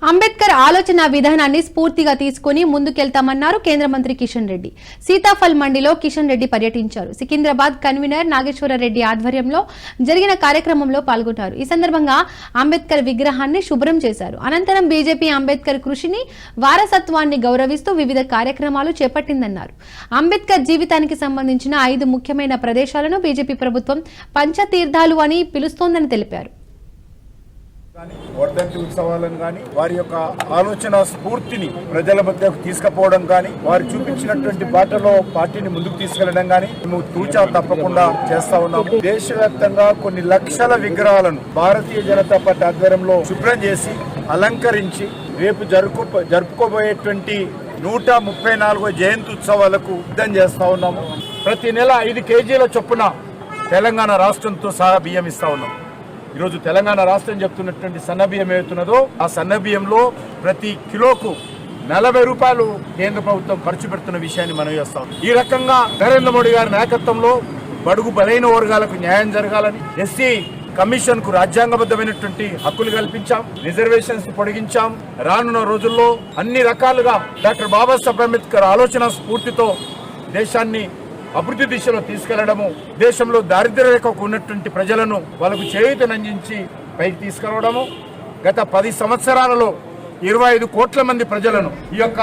అంబేద్కర్ ఆలోచన విధానాన్ని స్ఫూర్తిగా తీసుకుని ముందుకెళ్తామన్నారు కేంద్ర మంత్రి కిషన్ రెడ్డి. సీతాఫల్ మండిలో కిషన్ రెడ్డి పర్యటించారు. సికింద్రాబాద్ కన్వీనర్ నాగేశ్వరరెడ్డి ఆధ్వర్యంలో జరిగిన కార్యక్రమంలో పాల్గొన్నారు. ఈ సందర్భంగా అంబేద్కర్ విగ్రహాన్ని శుభ్రం చేశారు. అనంతరం బీజేపీ అంబేద్కర్ కృషిని, వారసత్వాన్ని గౌరవిస్తూ వివిధ కార్యక్రమాలు చేపట్టిందన్నారు. అంబేద్కర్ జీవితానికి సంబంధించిన 5 ముఖ్యమైన ప్రదేశాలను బీజేపీ ప్రభుత్వం పంచతీర్థాలు అని పిలుస్తోందని తెలిపారు. వర్ధంతి ఉత్సవాలను కానీ వారి యొక్క ఆలోచన స్ఫూర్తిని ప్రజల మధ్యకు తీసుకుపోవడం కానీ వారు చూపించినటువంటి బాటలో పార్టీని ముందుకు తీసుకెళ్లడం కానీ మేము తూచా తప్పకుండా చేస్తా ఉన్నాము. దేశవ్యాప్తంగా కొన్ని లక్షల విగ్రహాలను భారతీయ జనతా పార్టీ ఆధ్వర్యంలో శుభ్రం చేసి అలంకరించి రేపు జరుపుకోబోయేటువంటి 134వ జయంతి ఉత్సవాలకు సిద్ధం చేస్తా ఉన్నాము. ప్రతి నెల 5 కేజీల చొప్పున తెలంగాణ రాష్ట్రంతో సహా బియ్యం ఇస్తా ఉన్నాం. ఈరోజు తెలంగాణ రాష్ట్రం చెప్తున్నటువంటి సన్నబియ్యం ఏమవుతున్నదో ఆ సన్నబియ్యంలో ప్రతి కిలోకు 40 రూపాయలు కేంద్ర ప్రభుత్వం ఖర్చు పెడుతున్న విషయాన్ని మనం చేస్తాం. ఈ రకంగా నరేంద్ర మోడీ గారి నాయకత్వంలో బడుగు బలైన వర్గాలకు న్యాయం జరగాలని ఎస్సీ కమిషన్ కు రాజ్యాంగబద్ధమైనటువంటి హక్కులు కల్పించాం, రిజర్వేషన్స్ పొడిగించాం. రానున్న రోజుల్లో అన్ని రకాలుగా డాక్టర్ బాబాసాహెబ్ అంబేద్కర్ ఆలోచన స్ఫూర్తితో దేశాన్ని అభివృద్ధి దిశలో తీసుకెళ్లడము, దేశంలో దారిద్ర్య రేఖకు ఉన్నటువంటి ప్రజలను వాళ్ళకు చేయూతనందించి పైకి తీసుకురావడము. గత 10 సంవత్సరాలలో 25 కోట్ల మంది ప్రజలను ఈ యొక్క